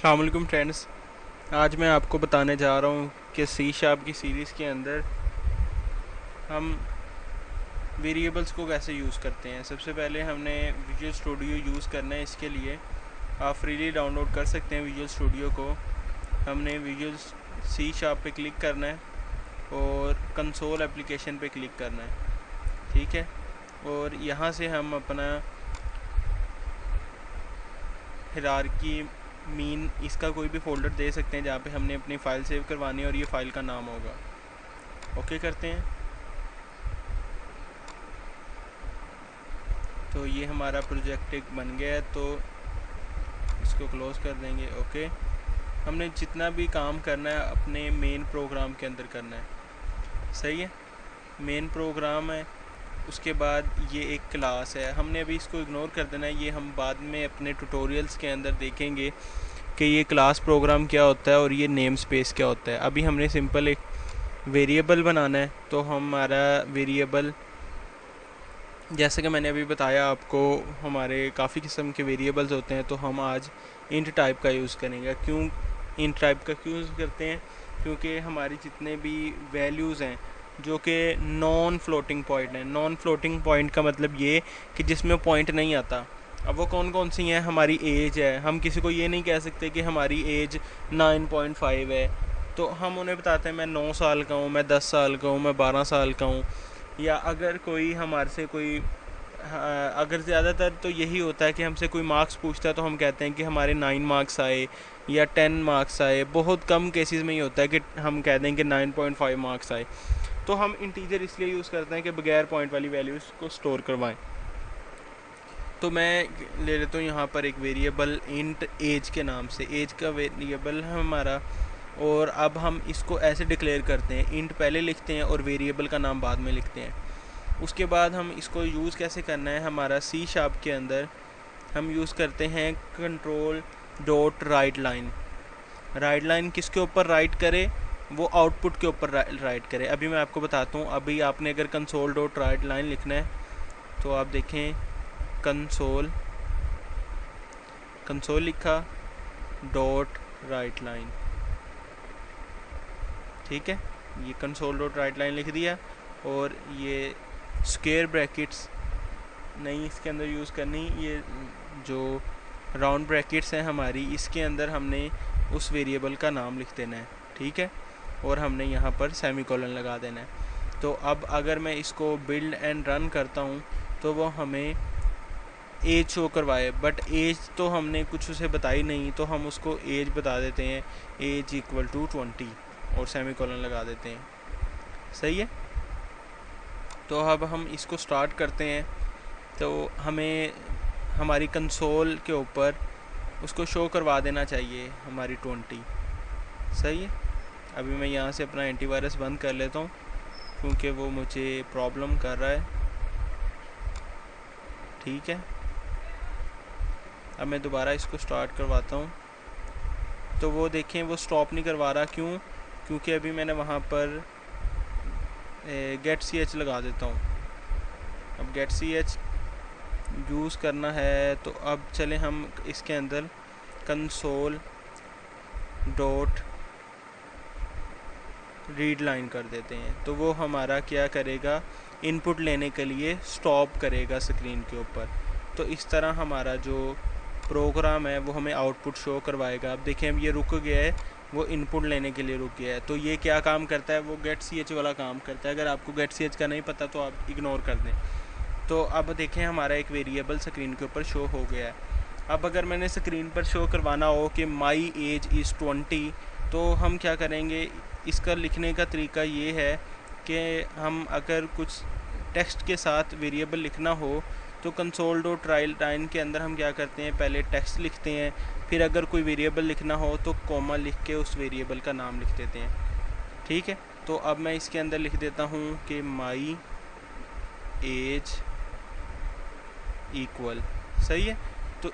अस्सलाम वालेकुम फ्रेंड्स। आज मैं आपको बताने जा रहा हूँ कि सी शार्प की सीरीज़ के अंदर हम वेरिएबल्स को कैसे यूज़ करते हैं। सबसे पहले हमने विजुअल स्टूडियो यूज़ करना है। इसके लिए आप फ्रीली डाउनलोड कर सकते हैं विजुअल स्टूडियो को। हमने विजुअल सी शार्प पे क्लिक करना है और कंसोल एप्लीकेशन पे क्लिक करना है, ठीक है। और यहाँ से हम अपना हायरार्की मीन इसका कोई भी फ़ोल्डर दे सकते हैं जहाँ पे हमने अपनी फ़ाइल सेव करवानी है और ये फ़ाइल का नाम होगा। ओके करते हैं। तो ये हमारा प्रोजेक्ट एक बन गया है, तो इसको क्लोज़ कर देंगे। ओके, हमने जितना भी काम करना है अपने मेन प्रोग्राम के अंदर करना है, सही है। मेन प्रोग्राम है, उसके बाद ये एक क्लास है, हमने अभी इसको इग्नोर कर देना है। ये हम बाद में अपने ट्यूटोरियल्स के अंदर देखेंगे कि ये क्लास प्रोग्राम क्या होता है और ये नेम स्पेस क्या होता है। अभी हमने सिंपल एक वेरिएबल बनाना है। तो हमारा वेरिएबल, जैसे कि मैंने अभी बताया आपको, हमारे काफ़ी किस्म के वेरिएबल्स होते हैं, तो हम आज इंट टाइप का यूज़ करेंगे। क्यों इंट टाइप का क्यों यूज़ करते हैं? क्योंकि हमारी जितने भी वैल्यूज़ हैं जो कि नॉन फ्लोटिंग पॉइंट हैं। नॉन फ्लोटिंग पॉइंट का मतलब ये कि जिसमें पॉइंट नहीं आता। अब वो कौन कौन सी हैं? हमारी एज है। हम किसी को ये नहीं कह सकते कि हमारी एज 9.5 है, तो हम उन्हें बताते हैं मैं 9 साल का हूँ, मैं 10 साल का हूँ, मैं 12 साल का हूँ। या अगर कोई हमारे से कोई अगर ज़्यादातर तो यही होता है कि हमसे कोई मार्क्स पूछता है तो हम कहते हैं कि हमारे 9 मार्क्स आए या 10 मार्क्स आए। बहुत कम केसेस में ही होता है कि हम कह दें कि 9.5 मार्क्स आए। तो हम इंटीजर इसलिए यूज़ करते हैं कि बगैर पॉइंट वाली वैल्यूज़ को स्टोर करवाएं। तो मैं ले लेता हूँ यहाँ पर एक वेरिएबल इंट एज के नाम से। एज का वेरिएबल है हमारा, और अब हम इसको ऐसे डिक्लेयर करते हैं, इंट पहले लिखते हैं और वेरिएबल का नाम बाद में लिखते हैं। उसके बाद हम इसको यूज़ कैसे करना है, हमारा सी शार्प के अंदर हम यूज़ करते हैं control dot right line. Right line किसके ऊपर राइट करे? वो आउटपुट के ऊपर राइट करे। अभी मैं आपको बताता हूँ। अभी आपने अगर कंसोल डॉट राइट लाइन लिखना है तो आप देखें, कंसोल लिखा, डॉट राइट लाइन, ठीक है। ये कंसोल डॉट राइट लाइन लिख दिया। और ये स्क्वायर ब्रैकेट्स नहीं इसके अंदर यूज़ करनी, ये जो राउंड ब्रैकेट्स हैं हमारी, इसके अंदर हमने उस वेरिएबल का नाम लिख देना है, ठीक है। और हमने यहाँ पर सेमीकोलन लगा देना है। तो अब अगर मैं इसको बिल्ड एंड रन करता हूँ तो वो हमें एज शो करवाए, बट एज तो हमने कुछ उसे बताई नहीं, तो हम उसको एज बता देते हैं, एज इक्वल टू 20 और सेमीकोलन लगा देते हैं, सही है। तो अब हम इसको स्टार्ट करते हैं। तो हमें हमारी कंसोल के ऊपर उसको शो करवा देना चाहिए हमारी 20, सही है। अभी मैं यहाँ से अपना एंटीवायरस बंद कर लेता हूँ क्योंकि वो मुझे प्रॉब्लम कर रहा है, ठीक है। अब मैं दोबारा इसको स्टार्ट करवाता हूँ, तो वो देखें वो स्टॉप नहीं करवा रहा। क्यों? क्योंकि अभी मैंने वहाँ पर गेट सी एच लगा देता हूँ। अब गेट सी एच यूज़ करना है, तो अब चले हम इसके अंदर कंसोल डॉट रीड लाइन कर देते हैं। तो वो हमारा क्या करेगा, इनपुट लेने के लिए स्टॉप करेगा स्क्रीन के ऊपर। तो इस तरह हमारा जो प्रोग्राम है वो हमें आउटपुट शो करवाएगा। अब देखें, अब ये रुक गया है, वो इनपुट लेने के लिए रुक गया है। तो ये क्या काम करता है, वो गेट सी एच वाला काम करता है। अगर आपको गेट सी एच का नहीं पता तो आप इग्नोर कर दें। तो अब देखें हमारा एक वेरिएबल स्क्रीन के ऊपर शो हो गया है। अब अगर मैंने स्क्रीन पर शो करवाना हो कि माई एज इज़ 20, तो हम क्या करेंगे, इसका लिखने का तरीका ये है कि हम अगर कुछ टेक्स्ट के साथ वेरिएबल लिखना हो तो कंसोल डॉट राइट लाइन के अंदर हम क्या करते हैं, पहले टेक्स्ट लिखते हैं, फिर अगर कोई वेरिएबल लिखना हो तो कॉमा लिख के उस वेरिएबल का नाम लिख देते हैं, ठीक है। तो अब मैं इसके अंदर लिख देता हूँ कि माई एज इक्वल, सही है। तो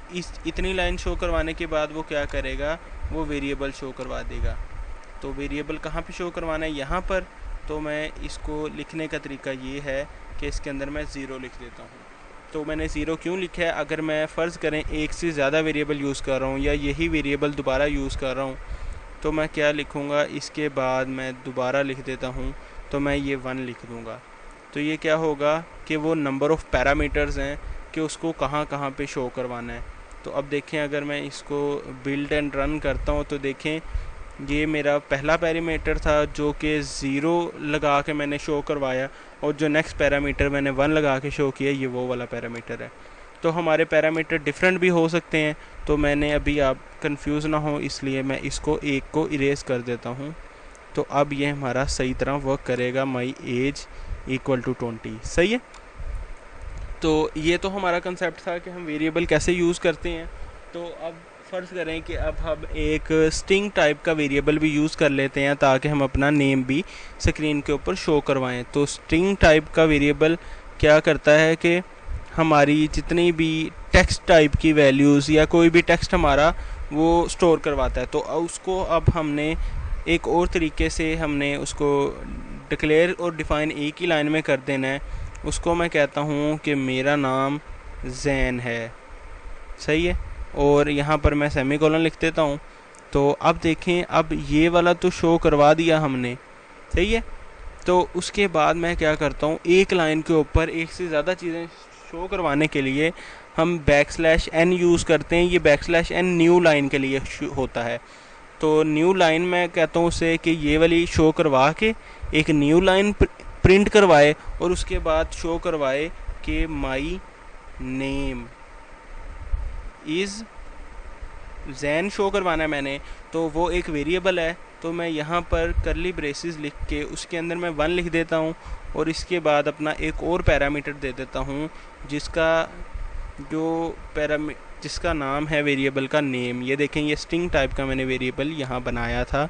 इतनी लाइन शो करवाने के बाद वो क्या करेगा, वो वेरिएबल शो करवा देगा। तो वेरिएबल कहाँ पे शो करवाना है, यहाँ पर। तो मैं इसको लिखने का तरीका ये है कि इसके अंदर मैं 0 लिख देता हूँ, तो मैंने ज़ीरो क्यों लिखा है, अगर मैं फ़र्ज़ करें एक से ज़्यादा वेरिएबल यूज़ कर रहा हूँ या यही वेरिएबल दोबारा यूज़ कर रहा हूँ, तो मैं क्या लिखूँगा, इसके बाद मैं दोबारा लिख देता हूँ, तो मैं ये 1 लिख दूँगा। तो ये क्या होगा कि वो नंबर ऑफ़ पैरामीटर्स हैं कि उसको कहाँ कहाँ पे शो करवाना है। तो अब देखें, अगर मैं इसको बिल्ड एंड रन करता हूँ तो देखें ये मेरा पहला पैरामीटर था जो कि 0 लगा के मैंने शो करवाया, और जो नेक्स्ट पैरामीटर मैंने 1 लगा के शो किया ये वो वाला पैरामीटर है। तो हमारे पैरामीटर डिफरेंट भी हो सकते हैं, तो मैंने अभी आप कंफ्यूज ना हो इसलिए मैं इसको एक को इरेज कर देता हूँ। तो अब ये हमारा सही तरह वर्क करेगा, माई एज इक्वल टू 20। सही है। तो ये तो हमारा कंसेप्ट था कि हम वेरिएबल कैसे यूज़ करते हैं। तो अब फ़र्ज़ करें कि अब हम एक स्ट्रिंग टाइप का वेरिएबल भी यूज़ कर लेते हैं ताकि हम अपना नेम भी स्क्रीन के ऊपर शो करवाएं। तो स्ट्रिंग टाइप का वेरिएबल क्या करता है कि हमारी जितनी भी टेक्स्ट टाइप की वैल्यूज़ या कोई भी टेक्स्ट हमारा वो स्टोर करवाता है। तो उसको अब हमने एक और तरीके से हमने उसको डिक्लेयर और डिफ़ाइन एक ही लाइन में कर देना है। उसको मैं कहता हूँ कि मेरा नाम जैन है। सही है। और यहाँ पर मैं सेमीकोलन लिख देता हूँ। तो अब देखें, अब ये वाला तो शो करवा दिया हमने। सही है। तो उसके बाद मैं क्या करता हूँ, एक लाइन के ऊपर एक से ज़्यादा चीज़ें शो करवाने के लिए हम \n यूज़ करते हैं। ये \n न्यू लाइन के लिए होता है। तो न्यू लाइन मैं कहता हूँ उसे कि ये वाली शो करवा के एक न्यू लाइन प्रिंट करवाए और उसके बाद शो करवाए कि my name is Jain show करवाना है मैंने। तो वो एक वेरिएबल है, तो मैं यहाँ पर करली ब्रेसेस लिख के उसके अंदर मैं 1 लिख देता हूँ और इसके बाद अपना एक और पैरामीटर दे देता हूँ जिसका नाम है वेरिएबल का नेम। ये देखें, ये स्ट्रिंग टाइप का मैंने वेरिएबल यहाँ बनाया था।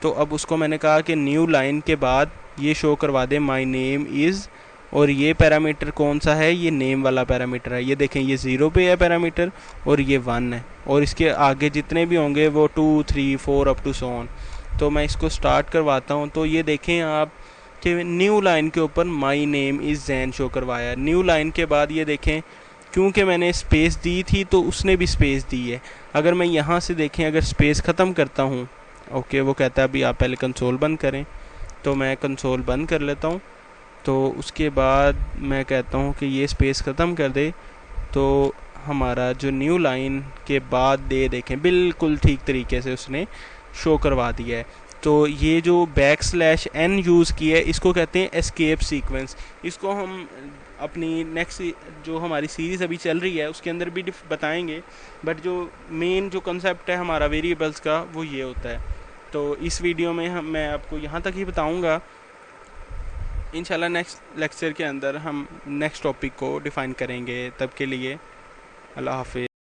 तो अब उसको मैंने कहा कि न्यू लाइन के बाद ये शो करवा दे माई नेम इज़, और ये पैरामीटर कौन सा है, ये नेम वाला पैरामीटर है। ये देखें, ये 0 पे है पैरामीटर और ये 1 है, और इसके आगे जितने भी होंगे वो 2, 3, 4 अप टू सो ऑन। तो मैं इसको स्टार्ट करवाता हूँ। तो ये देखें आप कि न्यू लाइन के ऊपर my name is Jain show करवाया। न्यू लाइन के बाद ये देखें, क्योंकि मैंने स्पेस दी थी तो उसने भी स्पेस दी है। अगर मैं यहाँ से देखें, अगर स्पेस ख़त्म करता हूँ, ओके, वो कहता है अभी आप पहले कंसोल बंद करें। तो मैं कंसोल बंद कर लेता हूँ। तो उसके बाद मैं कहता हूँ कि ये स्पेस ख़त्म कर दे। तो हमारा जो न्यू लाइन के बाद देखें बिल्कुल ठीक तरीके से उसने शो करवा दिया है। तो ये जो \n यूज़ किया है इसको कहते हैं एस्केप सीक्वेंस। इसको हम अपनी नेक्स्ट जो हमारी सीरीज़ अभी चल रही है उसके अंदर भी बताएंगे, बट जो मेन जो कंसेप्ट है हमारा वेरिएबल्स का वो ये होता है। तो इस वीडियो में मैं आपको यहाँ तक ही बताऊँगा। इंशाल्लाह नेक्स्ट लेक्चर के अंदर हम नेक्स्ट टॉपिक को डिफ़ाइन करेंगे। तब के लिए अल्लाह हाफ़िज़।